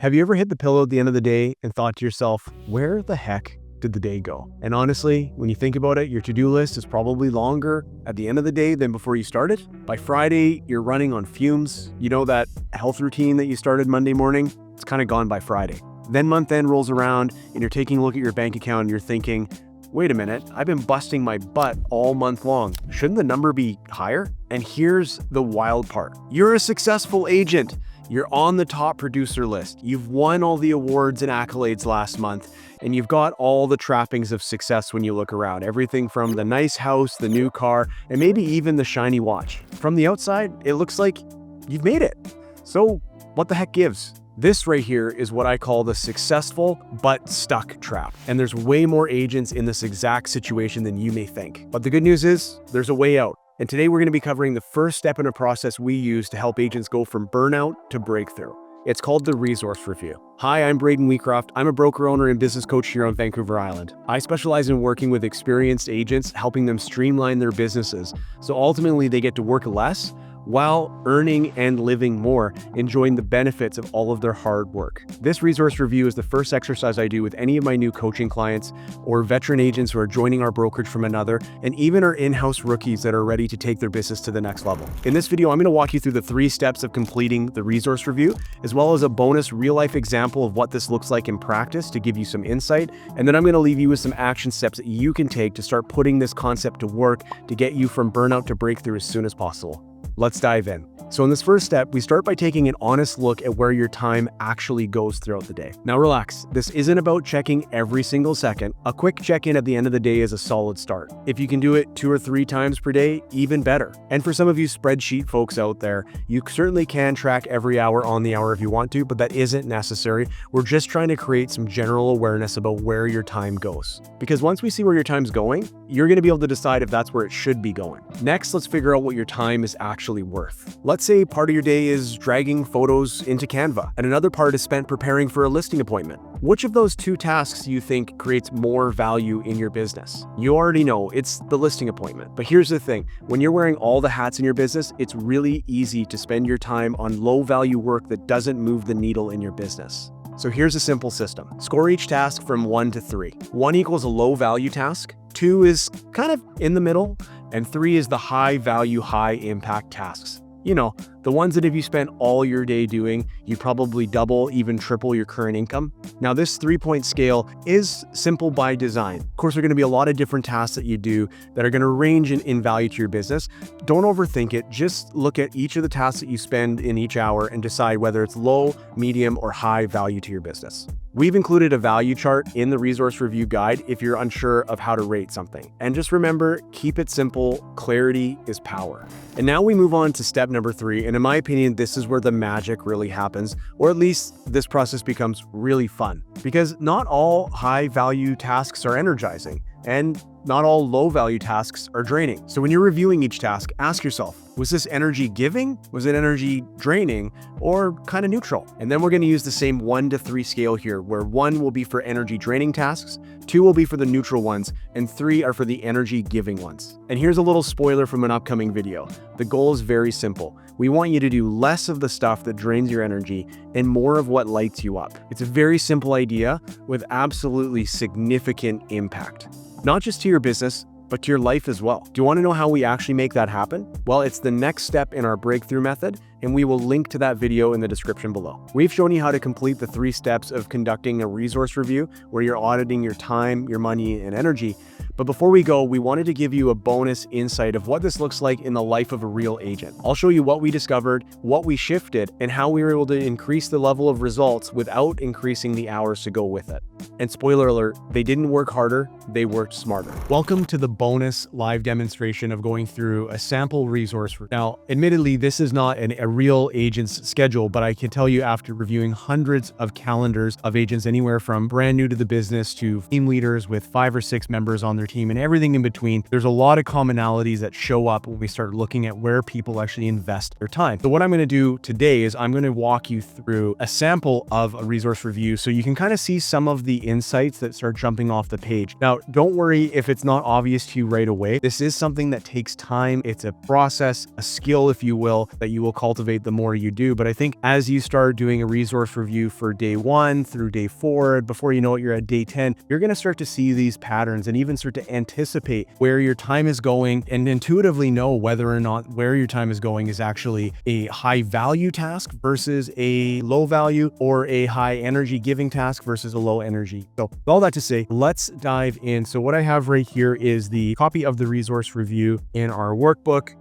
Have you ever hit the pillow at the end of the day and thought to yourself, where the heck did the day go? And honestly, when you think about it, your to-do list is probably longer at the end of the day than before you started. By Friday, you're running on fumes. You know that health routine that you started Monday morning? It's kind of gone by Friday. Then month end rolls around and you're taking a look at your bank account and you're thinking, wait a minute, I've been busting my butt all month long. Shouldn't the number be higher? And here's the wild part. You're a successful agent. You're on the top producer list. You've won all the awards and accolades last month, and you've got all the trappings of success when you look around. Everything from the nice house, the new car, and maybe even the shiny watch. From the outside, it looks like you've made it. So what the heck gives? This right here is what I call the successful but stuck trap. And there's way more agents in this exact situation than you may think. But the good news is there's a way out. And today we're going to be covering the first step in a process we use to help agents go from burnout to breakthrough. It's called the resource review. Hi, I'm Braden Wheatcroft. I'm a broker owner and business coach here on Vancouver Island. I specialize in working with experienced agents, helping them streamline their businesses. So ultimately they get to work less while earning and living more, enjoying the benefits of all of their hard work. This resource review is the first exercise I do with any of my new coaching clients or veteran agents who are joining our brokerage from another, and even our in-house rookies that are ready to take their business to the next level. In this video, I'm going to walk you through the 3 steps of completing the resource review, as well as a bonus real-life example of what this looks like in practice to give you some insight. And then I'm going to leave you with some action steps that you can take to start putting this concept to work to get you from burnout to breakthrough as soon as possible. Let's dive in. So in this first step, we start by taking an honest look at where your time actually goes throughout the day. Now relax, this isn't about checking every single second. A quick check-in at the end of the day is a solid start. If you can do it 2 or 3 times per day, even better. And for some of you spreadsheet folks out there, you certainly can track every hour on the hour if you want to, but that isn't necessary. We're just trying to create some general awareness about where your time goes. Because once we see where your time's going, you're going to be able to decide if that's where it should be going. Next, let's figure out what your time is actually worth. Let's say part of your day is dragging photos into Canva, and another part is spent preparing for a listing appointment. Which of those 2 tasks do you think creates more value in your business? You already know it's the listing appointment. But here's the thing, when you're wearing all the hats in your business, it's really easy to spend your time on low value work that doesn't move the needle in your business. So here's a simple system. Score each task from 1 to 3. 1 equals a low value task, 2 is kind of in the middle, and 3 is the high value, high impact tasks. You know, the ones that if you spent all your day doing, you probably double, even triple your current income. Now this 3-point scale is simple by design. Of course, there are going to be a lot of different tasks that you do that are going to range in value to your business. Don't overthink it. Just look at each of the tasks that you spend in each hour and decide whether it's low, medium, or high value to your business. We've included a value chart in the resource review guide if you're unsure of how to rate something. And just remember, keep it simple. Clarity is power. And now we move on to step number 3. And in my opinion, this is where the magic really happens, or at least this process becomes really fun, because not all high value tasks are energizing and not all low value tasks are draining. So when you're reviewing each task, ask yourself, was this energy giving? Was it energy draining, or kind of neutral? And then we're going to use the same 1 to 3 scale here, where 1 will be for energy draining tasks, 2 will be for the neutral ones, and 3 are for the energy giving ones. And here's a little spoiler from an upcoming video. The goal is very simple. We want you to do less of the stuff that drains your energy and more of what lights you up. It's a very simple idea with absolutely significant impact, not just to your business, but to your life as well. Do you want to know how we actually make that happen? Well, it's the next step in our breakthrough method, and we will link to that video in the description below. We've shown you how to complete the 3 steps of conducting a resource review where you're auditing your time, your money, and energy. But before we go, we wanted to give you a bonus insight of what this looks like in the life of a real agent. I'll show you what we discovered, what we shifted, and how we were able to increase the level of results without increasing the hours to go with it. And spoiler alert, they didn't work harder, they worked smarter. Welcome to the bonus live demonstration of going through a sample resource. Now, admittedly, this is not a real agent's schedule, but I can tell you after reviewing hundreds of calendars of agents anywhere from brand new to the business to team leaders with 5 or 6 members on their team and everything in between, there's a lot of commonalities that show up when we start looking at where people actually invest their time. So what I'm going to do today is I'm going to walk you through a sample of a resource review so you can kind of see some of the insights that start jumping off the page. Now, don't worry if it's not obvious to you right away. This is something that takes time. It's a process, a skill, if you will, that you will cultivate cultivate the more you do. But I think as you start doing a resource review for day 1 through day 4, before you know it, you're at day 10, you're going to start to see these patterns and even start to anticipate where your time is going and intuitively know whether or not where your time is going is actually a high value task versus a low value, or a high energy giving task versus a low energy. So with all that to say, let's dive in. So what I have right here is the copy of the resource review in our workbook.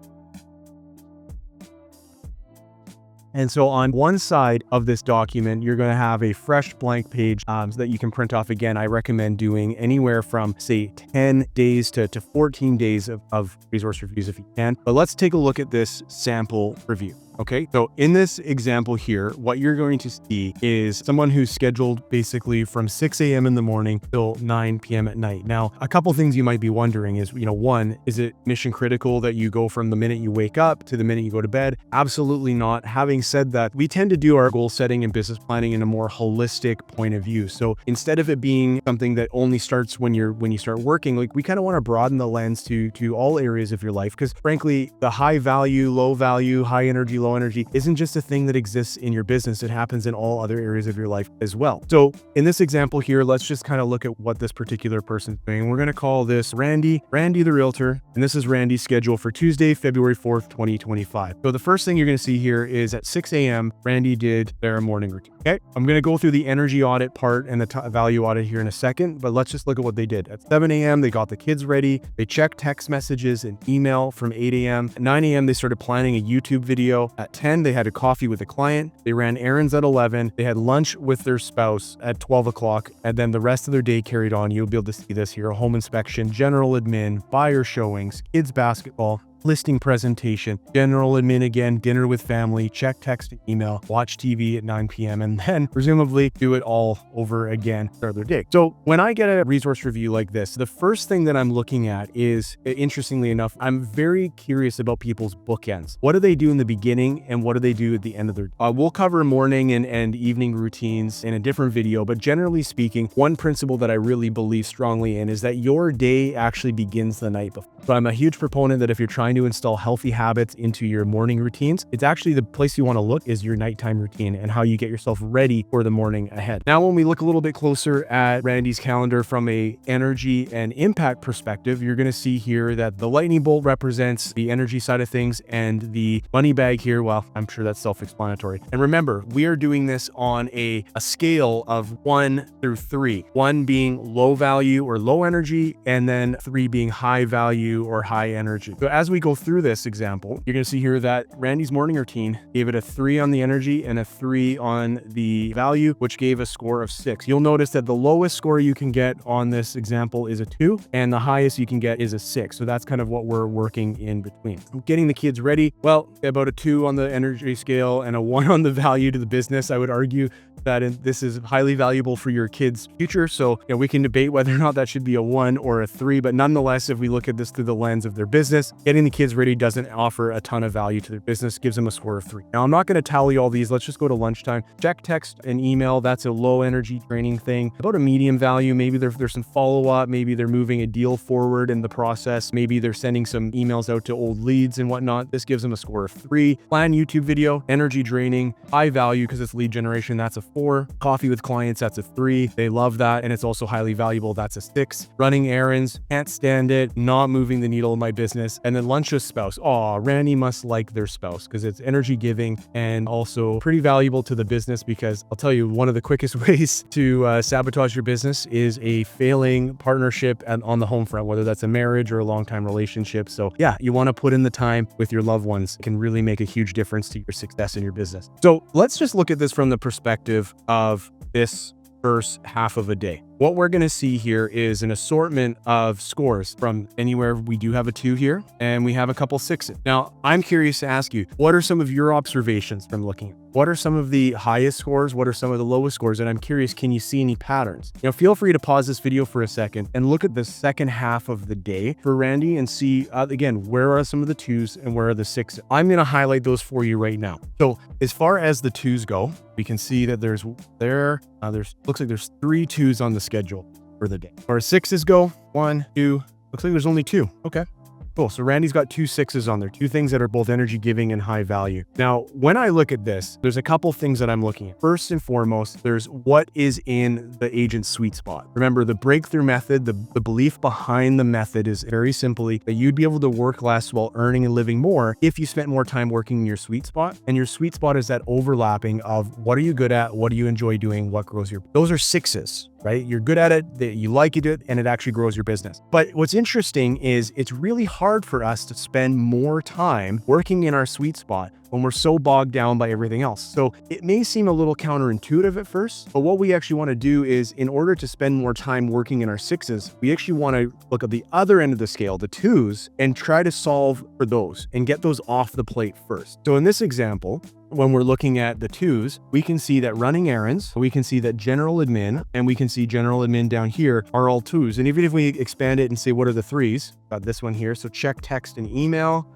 And so on one side of this document, you're going to have a fresh blank page so that you can print off. Again, I recommend doing anywhere from, say, 10 days to 14 days of resource reviews if you can. But let's take a look at this sample review. Okay, so in this example here, what you're going to see is someone who's scheduled basically from 6 a.m. in the morning till 9 p.m. at night. Now, a couple things you might be wondering is, one, is it mission critical that you go from the minute you wake up to the minute you go to bed? Absolutely not. Having said that, we tend to do our goal setting and business planning in a more holistic point of view. So instead of it being something that only starts when you start working, like, we kind of want to broaden the lens to all areas of your life, because frankly, the high value, low value, high energy, low energy isn't just a thing that exists in your business. It happens in all other areas of your life as well. So in this example here, let's just kind of look at what this particular person's doing. We're going to call this Randy the realtor, and this is Randy's schedule for Tuesday, February 4th, 2025. So the first thing you're going to see here is at 6 a.m., Randy did their morning routine. Okay, I'm going to go through the energy audit part and the value audit here in a second, but let's just look at what they did. At 7 a.m., they got the kids ready. They checked text messages and email from 8 a.m. At 9 a.m., they started planning a YouTube video. At 10, they had a coffee with a client. They ran errands at 11. They had lunch with their spouse at 12 o'clock. And then the rest of their day carried on. You'll be able to see this here: a home inspection, general admin, buyer showings, kids basketball, listing presentation, general admin again, dinner with family, check text and email, watch TV at 9 p.m. and then presumably do it all over again for their day. So when I get a resource review like this, the first thing that I'm looking at is, interestingly enough, I'm very curious about people's bookends. What do they do in the beginning and what do they do at the end of their day? We'll cover morning and evening routines in a different video, but generally speaking, one principle that I really believe strongly in is that your day actually begins the night before. So I'm a huge proponent that if you're trying to install healthy habits into your morning routines, it's actually the place you want to look is your nighttime routine and how you get yourself ready for the morning ahead. Now, when we look a little bit closer at Randy's calendar from a energy and impact perspective, you're going to see here that the lightning bolt represents the energy side of things, and the money bag here, well, I'm sure that's self-explanatory. And remember, we are doing this on a scale of 1 through 3, 1 being low value or low energy, and then 3 being high value or high energy. So as we go through this example, you're going to see here that Randy's morning routine gave it a 3 on the energy and a 3 on the value, which gave a score of 6. You'll notice that the lowest score you can get on this example is a 2, and the highest you can get is a 6. So that's kind of what we're working in between. Getting the kids ready, well, about a 2 on the energy scale and a 1 on the value to the business. I would argue that this is highly valuable for your kids' future. So we can debate whether or not that should be a 1 or a 3, but nonetheless, if we look at this through the lens of their business, getting the kids ready doesn't offer a ton of value to their business, gives them a score of 3. Now, I'm not going to tally all these. Let's just go to lunchtime. Check text and email. That's a low energy training thing. About a medium value, maybe there's some follow-up, maybe they're moving a deal forward in the process, maybe they're sending some emails out to old leads and whatnot. This gives them a score of 3. Plan YouTube video, energy draining, high value because it's lead generation, that's a 4. Coffee with clients, that's a 3. They love that, and it's also highly valuable, that's a 6. Running errands, can't stand it, not moving the needle in my business. And then lunch with spouse. Oh, Randy must like their spouse because it's energy giving and also pretty valuable to the business, because I'll tell you, one of the quickest ways to sabotage your business is a failing partnership on the home front, whether that's a marriage or a long-time relationship. So yeah, you want to put in the time with your loved ones. It can really make a huge difference to your success in your business. So let's just look at this from the perspective of this first half of a day. What we're going to see here is an assortment of scores from anywhere. We do have a 2 here, and we have a couple 6s. Now, I'm curious to ask you, what are some of your observations from looking? What are some of the highest scores? What are some of the lowest scores? And I'm curious, can you see any patterns? Feel free to pause this video for a second and look at the second half of the day for Randy and see, again, where are some of the 2s and where are the 6s? I'm going to highlight those for you right now. So as far as the 2s go, we can see that there's looks like there's 3 2s on the schedule for the day. As far as 6s go, 1, 2, looks like there's only 2. Okay. Cool. So Randy's got 2 6s on there, 2 things that are both energy giving and high value. Now, when I look at this, there's a couple things that I'm looking at. First and foremost, there's what is in the agent's sweet spot. Remember, the breakthrough method, the belief behind the method is very simply that you'd be able to work less while earning and living more if you spent more time working in your sweet spot. And your sweet spot is that overlapping of what are you good at, what do you enjoy doing, what grows your, those are 6s. Right? You're good at it, you like it, and it actually grows your business. But what's interesting is it's really hard for us to spend more time working in our sweet spot when we're so bogged down by everything else. So it may seem a little counterintuitive at first, but what we actually want to do is, in order to spend more time working in our 6s, we actually want to look at the other end of the scale, the 2s, and try to solve for those and get those off the plate first. So in this example, when we're looking at the 2s, we can see that running errands, we can see that general admin, and we can see general admin down here are all 2s. And even if we expand it and say, what are the 3s? Got this one here. So check, text, and email,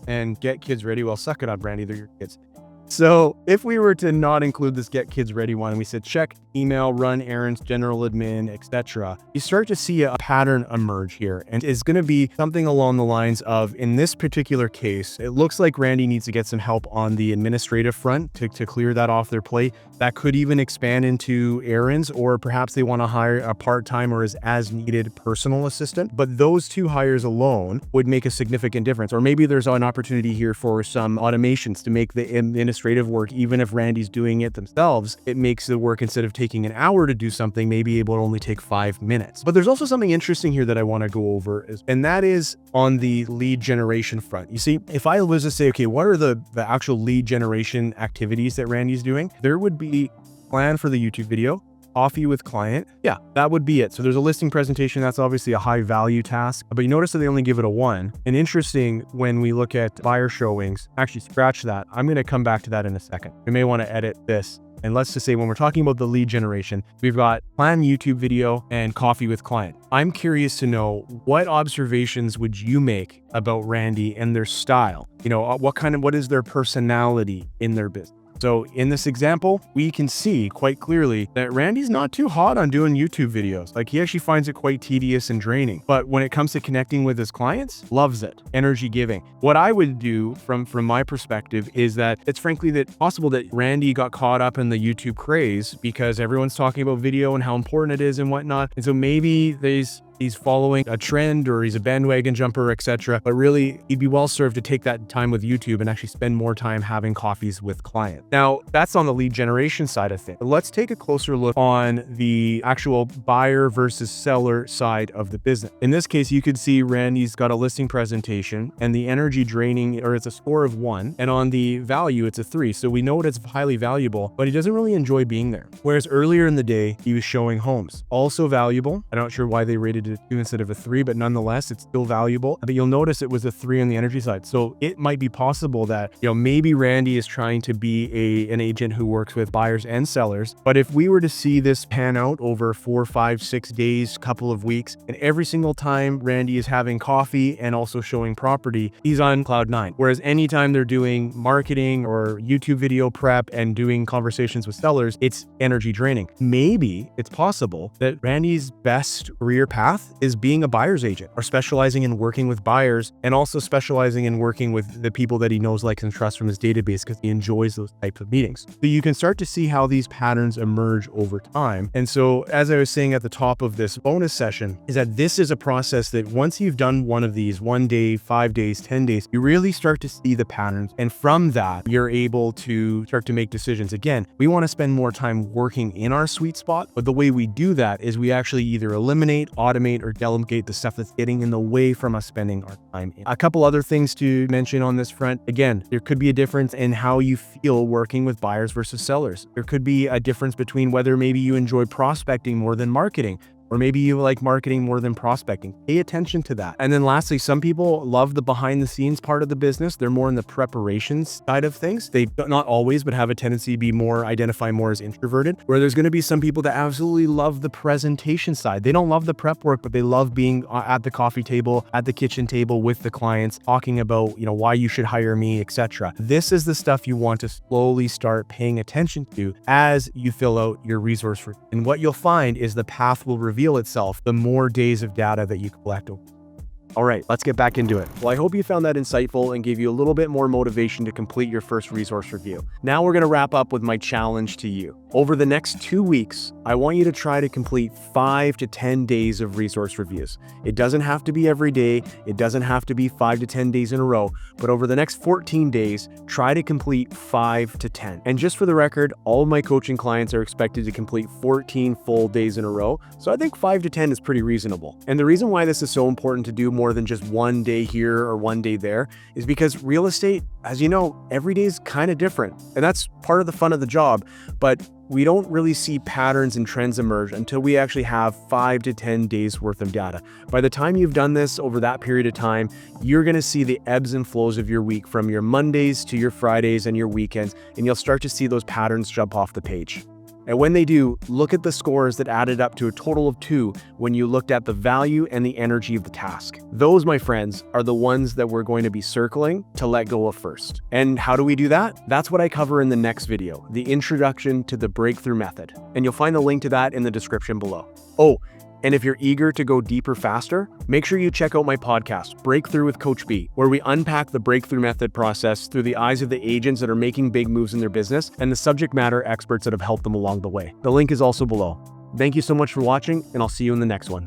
and get kids ready. Well, suck it up, Brandy, they're your kids. So if we were to not include this get kids ready one, and we said check, email, run errands, general admin, etc., you start to see a pattern emerge here. And it's going to be something along the lines of, in this particular case, it looks like Randy needs to get some help on the administrative front to clear that off their plate. That could even expand into errands, or perhaps they want to hire a part-time or as needed personal assistant. But those 2 hires alone would make a significant difference. Or maybe there's an opportunity here for some automations to make the administrative work, even if Randy's doing it themselves, it makes the work, instead of taking an hour to do something, maybe able to only take 5 minutes. But there's also something interesting here that I want to go over, and that is on the lead generation front. You see, if I was to say, okay, what are the actual lead generation activities that Randy's doing? There would be plan for the YouTube video, coffee with client. Yeah, that would be it. So there's a listing presentation. That's obviously a high value task, but you notice that they only give it a 1. And interesting, when we look at buyer showings, actually scratch that. I'm going to come back to that in a second. We may want to edit this. And let's just say, when we're talking about the lead generation, we've got plan YouTube video and coffee with client. I'm curious to know, what observations would you make about Randy and their style? You know, what is their personality in their business? So in this example, we can see quite clearly that Randy's not too hot on doing YouTube videos. Like, he actually finds it quite tedious and draining. But when it comes to connecting with his clients, loves it. Energy giving. What I would do from my perspective is that it's frankly that possible that Randy got caught up in the YouTube craze because everyone's talking about video and how important it is and whatnot. And so maybe he's following a trend, or he's a bandwagon jumper, etc. But really, he'd be well served to take that time with YouTube and actually spend more time having coffees with clients. Now, that's on the lead generation side of things. But let's take a closer look on the actual buyer versus seller side of the business. In this case, you could see Randy's got a listing presentation, and the energy draining, or it's a score of 1, and on the value, it's a 3. So we know it's highly valuable, but he doesn't really enjoy being there. Whereas earlier in the day, he was showing homes. Also valuable. I'm not sure why they rated it a 2 instead of a 3, but nonetheless, it's still valuable. But you'll notice it was a 3 on the energy side. So it might be possible that, you know, maybe Randy is trying to be an agent who works with buyers and sellers. But if we were to see this pan out over 4, 5, 6 days, couple of weeks, and every single time Randy is having coffee and also showing property, he's on cloud 9. Whereas anytime they're doing marketing or YouTube video prep and doing conversations with sellers, it's energy draining. Maybe it's possible that Randy's best career path is being a buyer's agent, or specializing in working with buyers, and also specializing in working with the people that he knows, likes, and trusts from his database, because he enjoys those types of meetings. So you can start to see how these patterns emerge over time. And so, as I was saying at the top of this bonus session, is that this is a process that once you've done one of these, 1 day, 5 days, 10 days, you really start to see the patterns. And from that, you're able to start to make decisions. Again, we want to spend more time working in our sweet spot, but the way we do that is we actually either eliminate, automate, or delegate the stuff that's getting in the way from us spending our time in. A couple other things to mention on this front. Again, there could be a difference in how you feel working with buyers versus sellers. There could be a difference between whether maybe you enjoy prospecting more than marketing, or maybe you like marketing more than prospecting. Pay attention to that. And then lastly, some people love the behind the scenes part of the business. They're more in the preparations side of things. They not always, but have a tendency to be identify more as introverted, where there's going to be some people that absolutely love the presentation side. They don't love the prep work, but they love being at the coffee table, at the kitchen table with the clients, talking about, you know, why you should hire me, etc. This is the stuff you want to slowly start paying attention to as you fill out your resource. And what you'll find is the path will reveal itself the more days of data that you collect. All right, let's get back into it. Well, I hope you found that insightful and gave you a little bit more motivation to complete your first resource review. Now we're going to wrap up with my challenge to you. Over the next 2 weeks, I want you to try to complete 5 to 10 days of resource reviews. It doesn't have to be every day. It doesn't have to be 5 to 10 days in a row, but over the next 14 days, try to complete 5 to 10. And just for the record, all of my coaching clients are expected to complete 14 full days in a row. So I think 5 to 10 is pretty reasonable. And the reason why this is so important to do more than just one day here or one day there is because real estate, as you know, every day is kind of different. And that's part of the fun of the job. But we don't really see patterns and trends emerge until we actually have 5 to 10 days worth of data. By the time you've done this over that period of time, you're going to see the ebbs and flows of your week from your Mondays to your Fridays and your weekends, and you'll start to see those patterns jump off the page. And when they do, look at the scores that added up to a total of 2 when you looked at the value and the energy of the task. Those, my friends, are the ones that we're going to be circling to let go of first. And how do we do that? That's what I cover in the next video, the introduction to the breakthrough method. And you'll find the link to that in the description below. Oh, and if you're eager to go deeper faster, make sure you check out my podcast, Breakthrough with Coach B, where we unpack the breakthrough method process through the eyes of the agents that are making big moves in their business and the subject matter experts that have helped them along the way. The link is also below. Thank you so much for watching, and I'll see you in the next one.